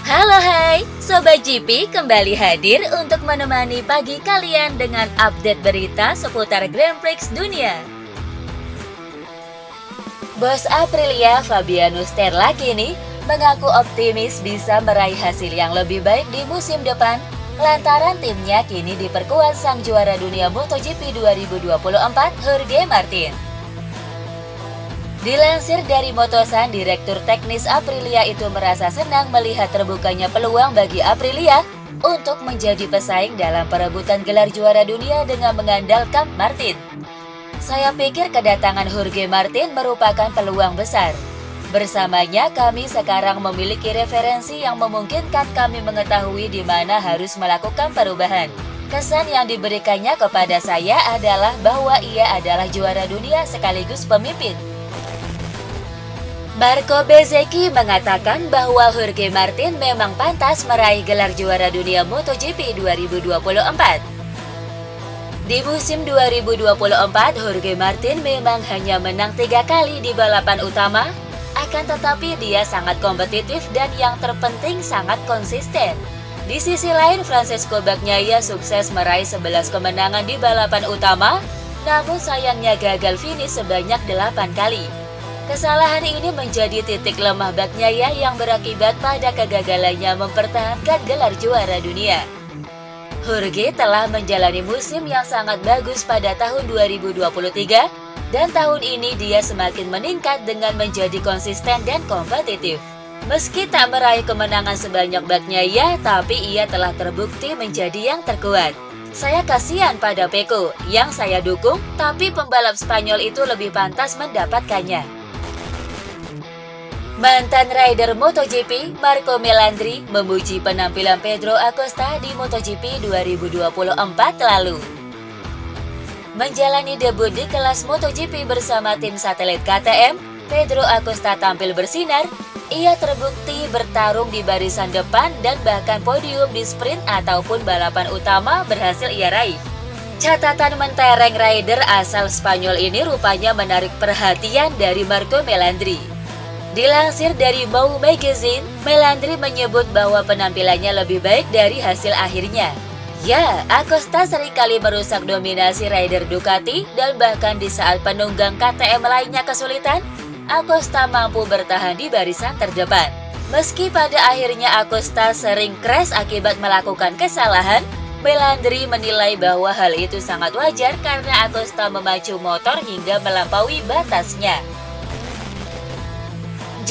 Halo hai, Sobat GP kembali hadir untuk menemani pagi kalian dengan update berita seputar Grand Prix dunia. Bos Aprilia Fabiano Sterlachini mengaku optimis bisa meraih hasil yang lebih baik di musim depan lantaran timnya kini diperkuat sang juara dunia MotoGP 2024 Jorge Martin. Dilansir dari Motosan, Direktur Teknis Aprilia itu merasa senang melihat terbukanya peluang bagi Aprilia untuk menjadi pesaing dalam perebutan gelar juara dunia dengan mengandalkan Martin. Saya pikir kedatangan Jorge Martin merupakan peluang besar. Bersamanya kami sekarang memiliki referensi yang memungkinkan kami mengetahui di mana harus melakukan perubahan. Kesan yang diberikannya kepada saya adalah bahwa ia adalah juara dunia sekaligus pemimpin. Marco Bezzecchi mengatakan bahwa Jorge Martin memang pantas meraih gelar juara dunia MotoGP 2024. Di musim 2024, Jorge Martin memang hanya menang 3 kali di balapan utama, akan tetapi dia sangat kompetitif dan yang terpenting sangat konsisten. Di sisi lain, Francesco Bagnaia sukses meraih 11 kemenangan di balapan utama, namun sayangnya gagal finish sebanyak 8 kali. Kesalahan ini menjadi titik lemah Bagnaia yang berakibat pada kegagalannya mempertahankan gelar juara dunia. Jorge telah menjalani musim yang sangat bagus pada tahun 2023 dan tahun ini dia semakin meningkat dengan menjadi konsisten dan kompetitif. Meski tak meraih kemenangan sebanyak Bagnaia, tapi ia telah terbukti menjadi yang terkuat. Saya kasihan pada Pecco yang saya dukung, tapi pembalap Spanyol itu lebih pantas mendapatkannya. Mantan rider MotoGP Marco Melandri memuji penampilan Pedro Acosta di MotoGP 2024 lalu. Menjalani debut di kelas MotoGP bersama tim satelit KTM, Pedro Acosta tampil bersinar. Ia terbukti bertarung di barisan depan dan bahkan podium di sprint ataupun balapan utama berhasil ia raih. Catatan mentereng rider asal Spanyol ini rupanya menarik perhatian dari Marco Melandri. Dilansir dari Mau Magazine, Melandri menyebut bahwa penampilannya lebih baik dari hasil akhirnya. Ya, Acosta seringkali merusak dominasi rider Ducati dan bahkan di saat penunggang KTM lainnya kesulitan, Acosta mampu bertahan di barisan terdepan. Meski pada akhirnya Acosta sering crash akibat melakukan kesalahan, Melandri menilai bahwa hal itu sangat wajar karena Acosta memacu motor hingga melampaui batasnya.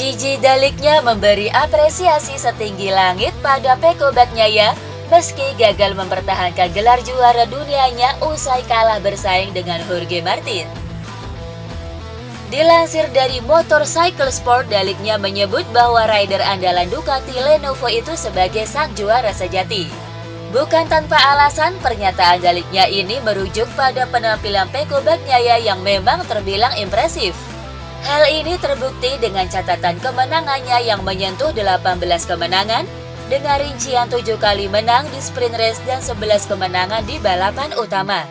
Gigi Daliknya memberi apresiasi setinggi langit pada Pecco Bagnaia meski gagal mempertahankan gelar juara dunianya usai kalah bersaing dengan Jorge Martin. Dilansir dari Motorcycle Sport, Daliknya menyebut bahwa rider andalan Ducati Lenovo itu sebagai sang juara sejati. Bukan tanpa alasan, pernyataan Daliknya ini merujuk pada penampilan Pecco Bagnaia yang memang terbilang impresif. Hal ini terbukti dengan catatan kemenangannya yang menyentuh 18 kemenangan, dengan rincian 7 kali menang di sprint race dan 11 kemenangan di balapan utama.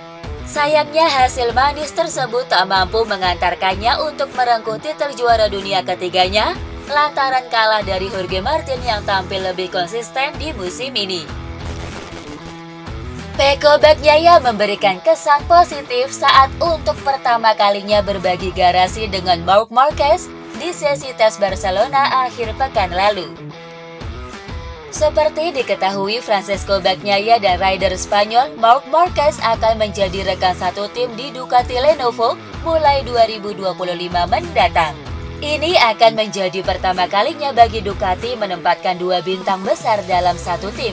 Sayangnya hasil manis tersebut tak mampu mengantarkannya untuk merengkuh titel juara dunia ketiganya, lantaran kalah dari Jorge Martin yang tampil lebih konsisten di musim ini. Pecco Bagnaia memberikan kesan positif saat untuk pertama kalinya berbagi garasi dengan Marc Marquez di sesi tes Barcelona akhir pekan lalu. Seperti diketahui, Francesco Bagnaia dan rider Spanyol Marc Marquez akan menjadi rekan satu tim di Ducati Lenovo mulai 2025 mendatang. Ini akan menjadi pertama kalinya bagi Ducati menempatkan 2 bintang besar dalam satu tim.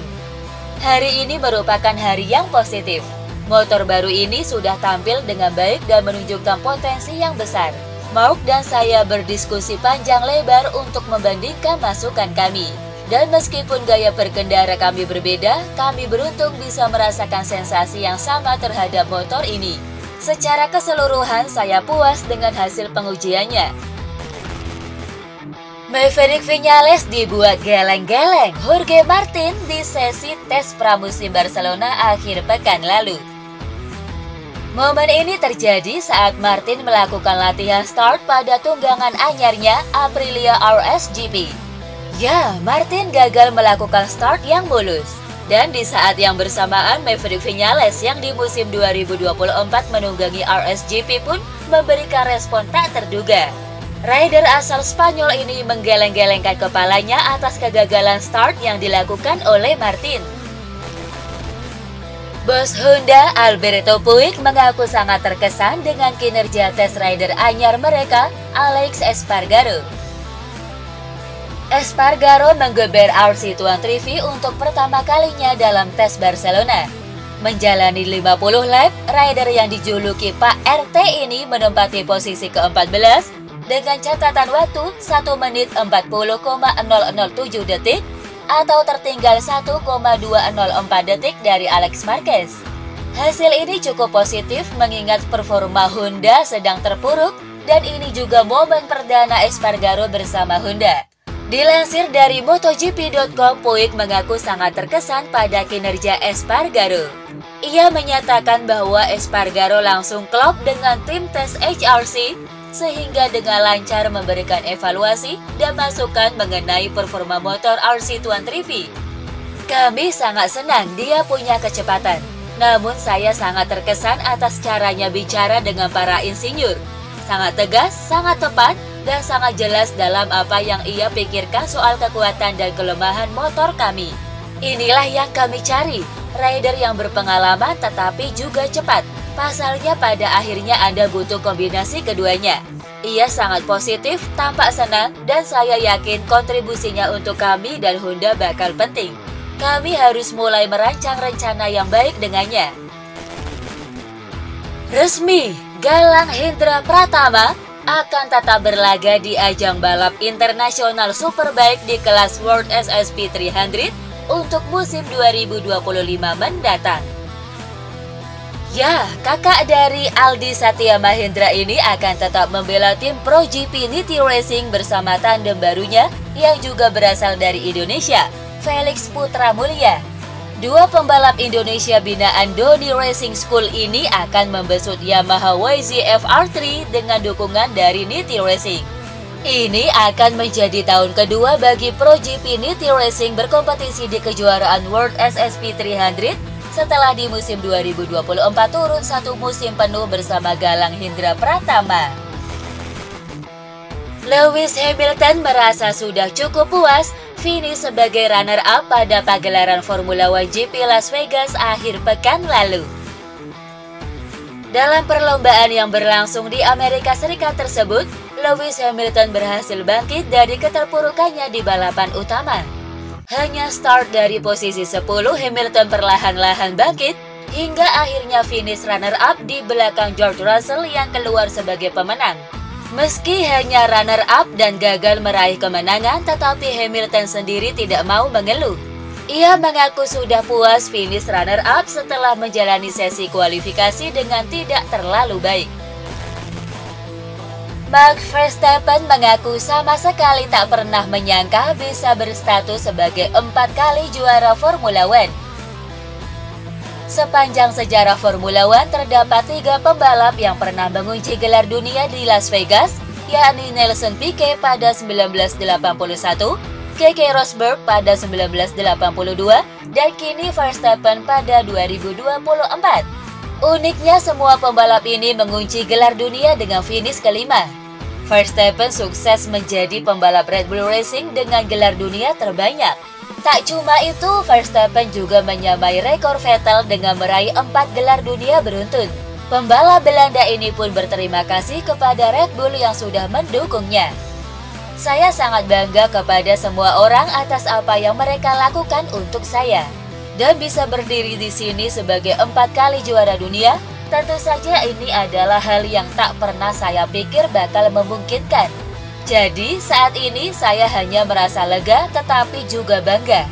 Hari ini merupakan hari yang positif. Motor baru ini sudah tampil dengan baik dan menunjukkan potensi yang besar. Marc dan saya berdiskusi panjang lebar untuk membandingkan masukan kami. Dan meskipun gaya berkendara kami berbeda, kami beruntung bisa merasakan sensasi yang sama terhadap motor ini. Secara keseluruhan, saya puas dengan hasil pengujiannya. Maverick Viñales dibuat geleng-geleng Jorge Martin di sesi tes pramusim Barcelona akhir pekan lalu. Momen ini terjadi saat Martin melakukan latihan start pada tunggangan anyarnya Aprilia RSGP. Ya, Martin gagal melakukan start yang mulus. Dan di saat yang bersamaan, Maverick Viñales yang di musim 2024 menunggangi RSGP pun memberikan respon tak terduga. Rider asal Spanyol ini menggeleng-gelengkan kepalanya atas kegagalan start yang dilakukan oleh Martin. Bos Honda, Alberto Puig, mengaku sangat terkesan dengan kinerja tes rider anyar mereka, Alex Espargaro. Espargaro menggeber RC23 untuk pertama kalinya dalam tes Barcelona. Menjalani 50 lap, rider yang dijuluki Pak RT ini menempati posisi ke-14 dengan catatan waktu 1 menit 40,007 detik atau tertinggal 1,204 detik dari Alex Marquez. Hasil ini cukup positif mengingat performa Honda sedang terpuruk dan ini juga momen perdana Espargaro bersama Honda. Dilansir dari MotoGP.com, Puig mengaku sangat terkesan pada kinerja Espargaro. Ia menyatakan bahwa Espargaro langsung klop dengan tim tes HRC sehingga dengan lancar memberikan evaluasi dan masukan mengenai performa motor RC23. Kami sangat senang dia punya kecepatan, namun saya sangat terkesan atas caranya bicara dengan para insinyur. Sangat tegas, sangat tepat, dan sangat jelas dalam apa yang ia pikirkan soal kekuatan dan kelemahan motor kami. Inilah yang kami cari, rider yang berpengalaman tetapi juga cepat. Pasalnya pada akhirnya Anda butuh kombinasi keduanya. Ia sangat positif, tampak senang, dan saya yakin kontribusinya untuk kami dan Honda bakal penting. Kami harus mulai merancang rencana yang baik dengannya. Resmi, Galang Hendra Pratama akan tetap berlaga di ajang balap internasional Superbike di kelas World SSP 300 untuk musim 2025 mendatang. Ya, kakak dari Aldi Satya Mahendra ini akan tetap membela tim Pro GP Nitty Racing bersama tandem barunya yang juga berasal dari Indonesia, Felix Putra Mulia. Dua pembalap Indonesia binaan Doni Racing School ini akan membesut Yamaha YZF R3 dengan dukungan dari Nitty Racing. Ini akan menjadi tahun kedua bagi Pro GP Nitty Racing berkompetisi di kejuaraan World SSP 300 setelah di musim 2024 turun satu musim penuh bersama Galang Hendra Pratama. Lewis Hamilton merasa sudah cukup puas finish sebagai runner-up pada pagelaran Formula One GP Las Vegas akhir pekan lalu. Dalam perlombaan yang berlangsung di Amerika Serikat tersebut, Lewis Hamilton berhasil bangkit dari keterpurukannya di balapan utama. Hanya start dari posisi 10, Hamilton perlahan-lahan bangkit, hingga akhirnya finish runner-up di belakang George Russell yang keluar sebagai pemenang. Meski hanya runner-up dan gagal meraih kemenangan, tetapi Hamilton sendiri tidak mau mengeluh. Ia mengaku sudah puas finish runner-up setelah menjalani sesi kualifikasi dengan tidak terlalu baik. Max Verstappen mengaku sama sekali tak pernah menyangka bisa berstatus sebagai 4 kali juara Formula One. Sepanjang sejarah Formula One terdapat 3 pembalap yang pernah mengunci gelar dunia di Las Vegas, yakni Nelson Piquet pada 1981, Keke Rosberg pada 1982, dan kini Verstappen pada 2024. Uniknya semua pembalap ini mengunci gelar dunia dengan finish kelima. Verstappen sukses menjadi pembalap Red Bull Racing dengan gelar dunia terbanyak. Tak cuma itu, Verstappen juga menyamai rekor Vettel dengan meraih 4 gelar dunia beruntun. Pembalap Belanda ini pun berterima kasih kepada Red Bull yang sudah mendukungnya. Saya sangat bangga kepada semua orang atas apa yang mereka lakukan untuk saya. Dan bisa berdiri di sini sebagai 4 kali juara dunia, tentu saja ini adalah hal yang tak pernah saya pikir bakal memungkinkan. Jadi saat ini saya hanya merasa lega tetapi juga bangga.